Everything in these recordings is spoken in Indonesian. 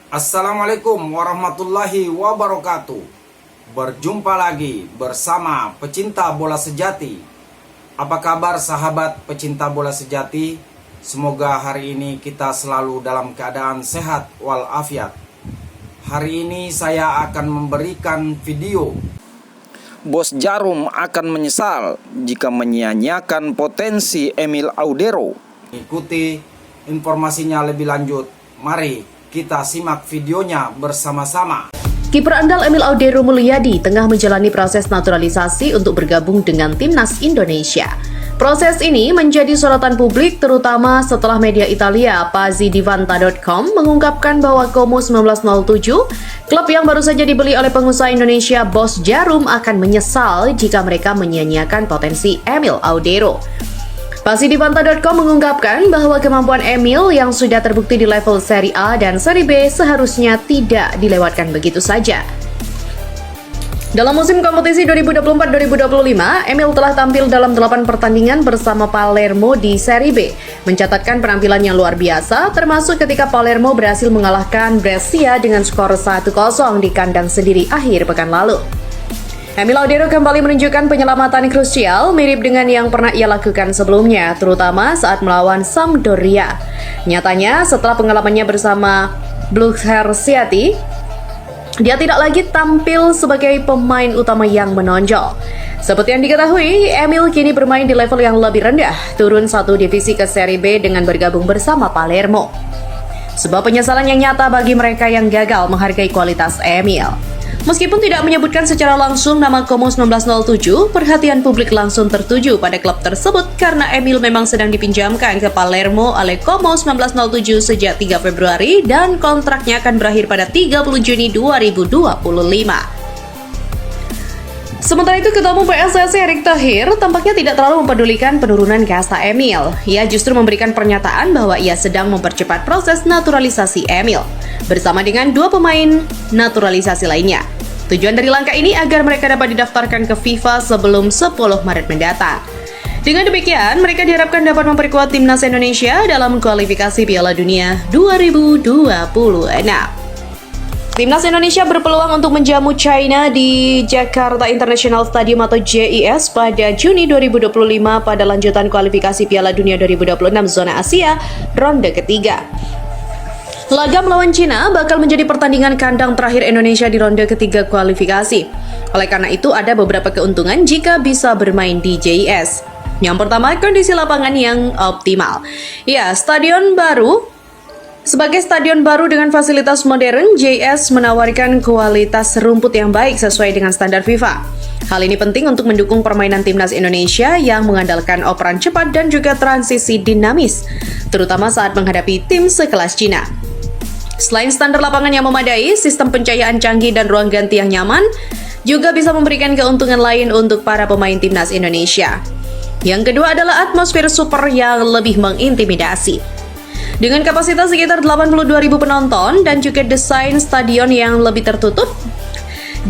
Assalamualaikum warahmatullahi wabarakatuh. Berjumpa lagi bersama pecinta bola sejati. Apa kabar sahabat pecinta bola sejati? Semoga hari ini kita selalu dalam keadaan sehat walafiat. Hari ini saya akan memberikan video Bos Djarum akan menyesal jika menyia-nyiakan potensi Emil Audero. Ikuti informasinya lebih lanjut. Mari kita simak videonya bersama-sama. Kiper andal Emil Audero Mulyadi tengah menjalani proses naturalisasi untuk bergabung dengan timnas Indonesia. Proses ini menjadi sorotan publik terutama setelah media Italia Pazzidivanta.com mengungkapkan bahwa Como 1907, klub yang baru saja dibeli oleh pengusaha Indonesia Bos Djarum, akan menyesal jika mereka menyia-nyiakan potensi Emil Audero. Pazzidivanta.com mengungkapkan bahwa kemampuan Emil yang sudah terbukti di level Serie A dan Serie B seharusnya tidak dilewatkan begitu saja. Dalam musim kompetisi 2024-2025, Emil telah tampil dalam 8 pertandingan bersama Palermo di Serie B, mencatatkan penampilan yang luar biasa, termasuk ketika Palermo berhasil mengalahkan Brescia dengan skor 1-0 di kandang sendiri akhir pekan lalu. Emil Audero kembali menunjukkan penyelamatan krusial mirip dengan yang pernah ia lakukan sebelumnya, terutama saat melawan Sampdoria. Nyatanya, setelah pengalamannya bersama Bluchersiati, dia tidak lagi tampil sebagai pemain utama yang menonjol. Seperti yang diketahui, Emil kini bermain di level yang lebih rendah, turun 1 divisi ke Serie B dengan bergabung bersama Palermo. Sebuah penyesalan yang nyata bagi mereka yang gagal menghargai kualitas Emil. Meskipun tidak menyebutkan secara langsung nama Como 1907, perhatian publik langsung tertuju pada klub tersebut karena Emil memang sedang dipinjamkan ke Palermo oleh Como 1907 sejak 3 Februari dan kontraknya akan berakhir pada 30 Juni 2025. Sementara itu, Ketua Umum PSSI Erick Thohir tampaknya tidak terlalu mempedulikan penurunan kasta Emil. Ia justru memberikan pernyataan bahwa ia sedang mempercepat proses naturalisasi Emil bersama dengan 2 pemain naturalisasi lainnya. Tujuan dari langkah ini agar mereka dapat didaftarkan ke FIFA sebelum 10 Maret mendatang. Dengan demikian, mereka diharapkan dapat memperkuat timnas Indonesia dalam kualifikasi Piala Dunia 2026. Timnas Indonesia berpeluang untuk menjamu China di Jakarta International Stadium atau JIS pada Juni 2025 pada lanjutan kualifikasi Piala Dunia 2026 zona Asia ronde ketiga. Laga melawan Cina bakal menjadi pertandingan kandang terakhir Indonesia di ronde ketiga kualifikasi. Oleh karena itu, ada beberapa keuntungan jika bisa bermain di JIS. Yang pertama, kondisi lapangan yang optimal. Ya, stadion baru. Sebagai stadion baru dengan fasilitas modern, JIS menawarkan kualitas rumput yang baik sesuai dengan standar FIFA. Hal ini penting untuk mendukung permainan timnas Indonesia yang mengandalkan operan cepat dan juga transisi dinamis, terutama saat menghadapi tim sekelas Cina. Selain standar lapangan yang memadai, sistem pencahayaan canggih dan ruang ganti yang nyaman juga bisa memberikan keuntungan lain untuk para pemain timnas Indonesia. Yang kedua adalah atmosfer super yang lebih mengintimidasi. Dengan kapasitas sekitar 82.000 penonton dan juga desain stadion yang lebih tertutup,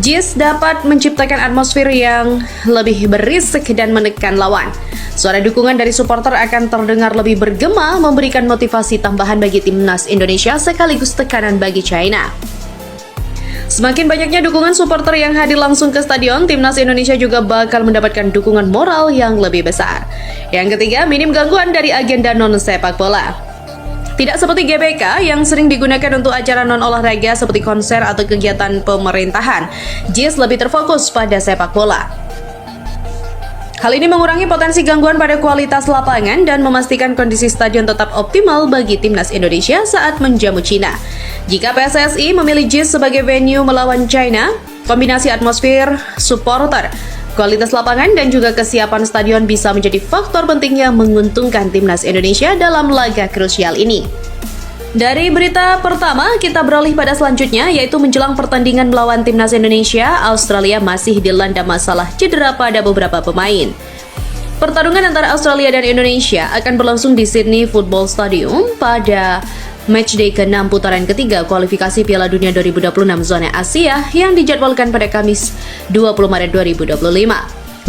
JIS dapat menciptakan atmosfer yang lebih berisik dan menekan lawan. Suara dukungan dari supporter akan terdengar lebih bergema, memberikan motivasi tambahan bagi timnas Indonesia sekaligus tekanan bagi China. Semakin banyaknya dukungan supporter yang hadir langsung ke stadion, timnas Indonesia juga bakal mendapatkan dukungan moral yang lebih besar. Yang ketiga, minim gangguan dari agenda non-sepak bola. Tidak seperti GBK yang sering digunakan untuk acara non-olahraga seperti konser atau kegiatan pemerintahan, JIS lebih terfokus pada sepak bola. Hal ini mengurangi potensi gangguan pada kualitas lapangan dan memastikan kondisi stadion tetap optimal bagi timnas Indonesia saat menjamu Cina. Jika PSSI memilih JIS sebagai venue melawan China, kombinasi atmosfer, supporter, kualitas lapangan dan juga kesiapan stadion bisa menjadi faktor penting yang menguntungkan timnas Indonesia dalam laga krusial ini. Dari berita pertama, kita beralih pada selanjutnya, yaitu menjelang pertandingan melawan timnas Indonesia, Australia masih dilanda masalah cedera pada beberapa pemain. Pertarungan antara Australia dan Indonesia akan berlangsung di Sydney Football Stadium pada matchday ke-6 putaran ketiga kualifikasi Piala Dunia 2026 zona Asia yang dijadwalkan pada Kamis 20 Maret 2025.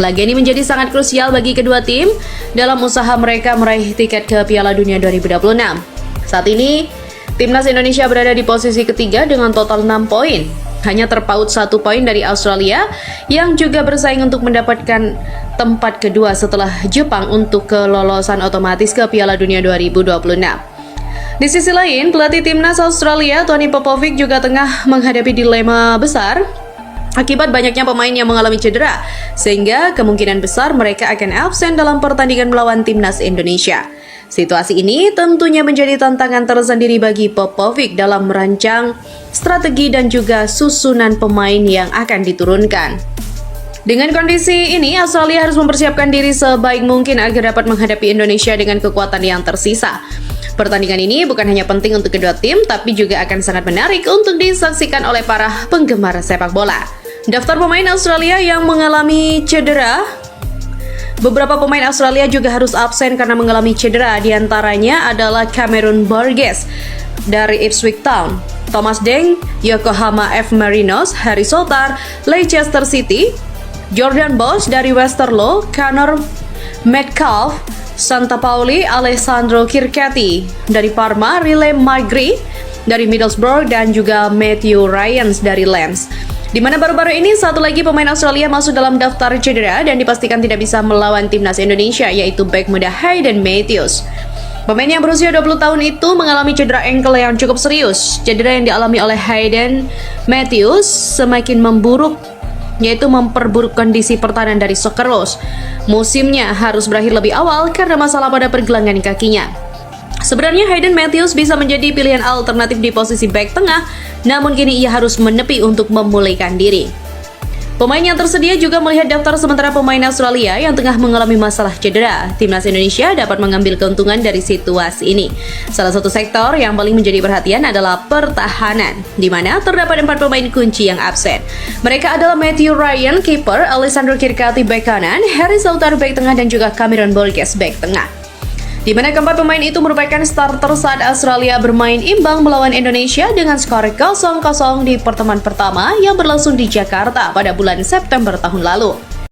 Laga ini menjadi sangat krusial bagi kedua tim dalam usaha mereka meraih tiket ke Piala Dunia 2026. Saat ini, Timnas Indonesia berada di posisi ketiga dengan total 6 poin. Hanya terpaut 1 poin dari Australia yang juga bersaing untuk mendapatkan tempat kedua setelah Jepang untuk kelolosan otomatis ke Piala Dunia 2026. Di sisi lain, pelatih Timnas Australia, Tony Popovic juga tengah menghadapi dilema besar akibat banyaknya pemain yang mengalami cedera, sehingga kemungkinan besar mereka akan absen dalam pertandingan melawan Timnas Indonesia. Situasi ini tentunya menjadi tantangan tersendiri bagi Popovic dalam merancang strategi dan juga susunan pemain yang akan diturunkan. Dengan kondisi ini, Australia harus mempersiapkan diri sebaik mungkin agar dapat menghadapi Indonesia dengan kekuatan yang tersisa. Pertandingan ini bukan hanya penting untuk kedua tim, tapi juga akan sangat menarik untuk disaksikan oleh para penggemar sepak bola. Daftar pemain Australia yang mengalami cedera. Beberapa pemain Australia juga harus absen karena mengalami cedera. Di antaranya adalah Cameron Burgess dari Ipswich Town, Thomas Deng, Yokohama F. Marinos, Harry Souttar, Leicester City, Jordan Bosch dari Westerlo, Connor Metcalf, Santa Pauli, Alessandro Kirkati dari Parma, Riley Magri dari Middlesbrough, dan juga Matthew Ryans dari Lens. Di mana baru-baru ini satu lagi pemain Australia masuk dalam daftar cedera dan dipastikan tidak bisa melawan Timnas Indonesia, yaitu bek muda Hayden Matthews. Pemain yang berusia 20 tahun itu mengalami cedera ankle yang cukup serius. Cedera yang dialami oleh Hayden Matthews semakin memburuk, yaitu memperburuk kondisi pertahanan dari Socceroos. Musimnya harus berakhir lebih awal karena masalah pada pergelangan kakinya. Sebenarnya Hayden Matthews bisa menjadi pilihan alternatif di posisi bek tengah, namun kini ia harus menepi untuk memulihkan diri. Pemain yang tersedia juga melihat daftar sementara pemain Australia yang tengah mengalami masalah cedera. Timnas Indonesia dapat mengambil keuntungan dari situasi ini. Salah satu sektor yang paling menjadi perhatian adalah pertahanan, di mana terdapat 4 pemain kunci yang absen. Mereka adalah Matthew Ryan, kiper, Alessandro Kirkati, bek kanan, Harry Souttar, bek tengah, dan juga Cameron Burgess, bek tengah. Di mana keempat pemain itu merupakan starter saat Australia bermain imbang melawan Indonesia dengan skor 0-0 di pertemuan pertama yang berlangsung di Jakarta pada bulan September tahun lalu.